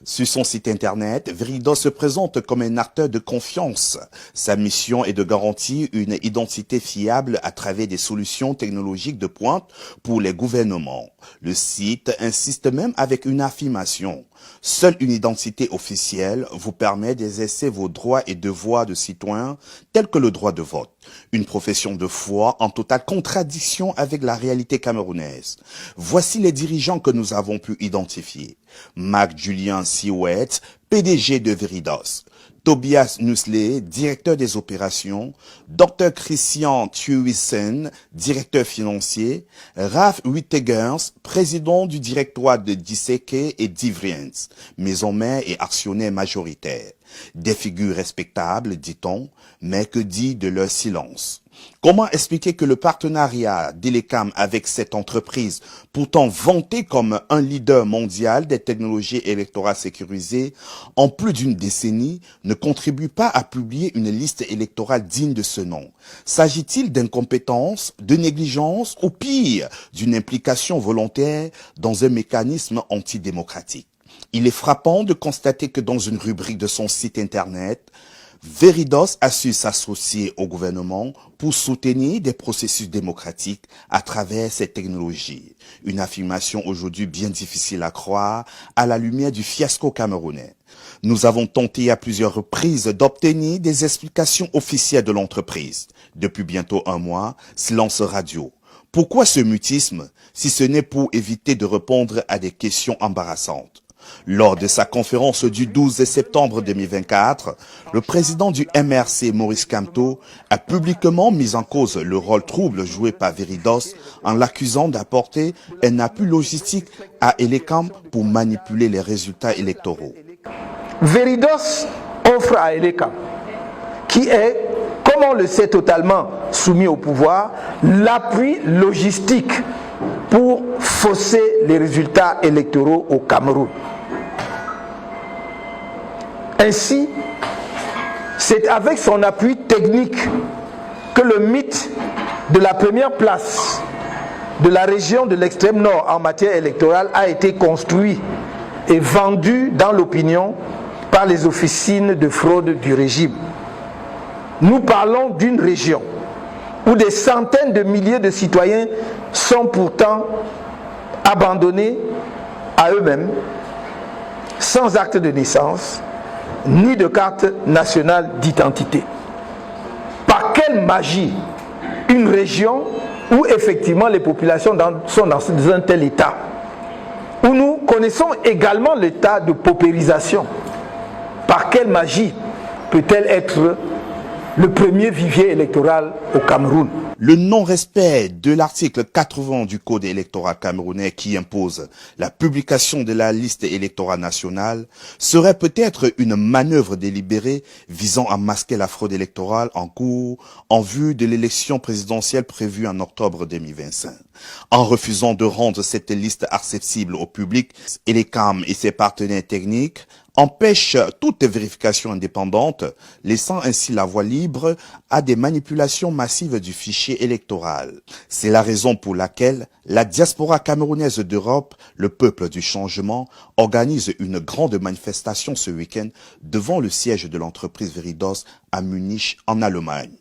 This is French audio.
Sur son site internet, Veridos se présente comme un acteur de confiance. Sa mission est de garantir une identité fiable à travers des solutions technologiques de pointe pour les gouvernements. Le site insiste même avec une affirmation. Seule une identité officielle vous permet d'exercer vos droits et devoirs de citoyen tels que le droit de vote. Une profession de foi en totale contradiction avec la réalité camerounaise. Voici les dirigeants que nous avons pu identifier. Marc Julien Siouet, PDG de Veridos. Tobias Nusley, directeur des opérations, Dr Christian Thuisen, directeur financier, Ralph Wittegers, président du directoire de Diseke et Divriens, maison mère et actionnaire majoritaire. Des figures respectables, dit-on, mais que dit de leur silence? Comment expliquer que le partenariat d'Elecam avec cette entreprise, pourtant vantée comme un leader mondial des technologies électorales sécurisées, en plus d'une décennie, ne contribue pas à publier une liste électorale digne de ce nom? S'agit-il d'incompétence, de négligence, ou pire, d'une implication volontaire dans un mécanisme antidémocratique? Il est frappant de constater que dans une rubrique de son site internet, Veridos a su s'associer au gouvernement pour soutenir des processus démocratiques à travers ces technologies. Une affirmation aujourd'hui bien difficile à croire à la lumière du fiasco camerounais. Nous avons tenté à plusieurs reprises d'obtenir des explications officielles de l'entreprise. Depuis bientôt un mois, silence radio. Pourquoi ce mutisme si ce n'est pour éviter de répondre à des questions embarrassantes? Lors de sa conférence du 12 septembre 2024, le président du MRC, Maurice Kamto, a publiquement mis en cause le rôle trouble joué par Veridos en l'accusant d'apporter un appui logistique à Elecam pour manipuler les résultats électoraux. Veridos offre à Elecam, qui est, comme on le sait, totalement soumis au pouvoir, l'appui logistique pour fausser les résultats électoraux au Cameroun. Ainsi, c'est avec son appui technique que le mythe de la première place de la région de l'extrême nord en matière électorale a été construit et vendu dans l'opinion par les officines de fraude du régime. Nous parlons d'une région où des centaines de milliers de citoyens sont pourtant abandonnés à eux-mêmes, sans acte de naissance, ni de carte nationale d'identité. Par quelle magie une région où effectivement les populations sont dans un tel état, où nous connaissons également l'état de paupérisation, par quelle magie peut-elle être le premier vivier électoral au Cameroun? Le non-respect de l'article 80 du Code électoral camerounais qui impose la publication de la liste électorale nationale serait peut-être une manœuvre délibérée visant à masquer la fraude électorale en cours en vue de l'élection présidentielle prévue en octobre 2025. En refusant de rendre cette liste accessible au public, Elecam et ses partenaires techniques empêche toute vérification indépendante, laissant ainsi la voie libre à des manipulations massives du fichier électoral. C'est la raison pour laquelle la diaspora camerounaise d'Europe, le peuple du changement, organise une grande manifestation ce week-end devant le siège de l'entreprise Veridos à Munich, en Allemagne.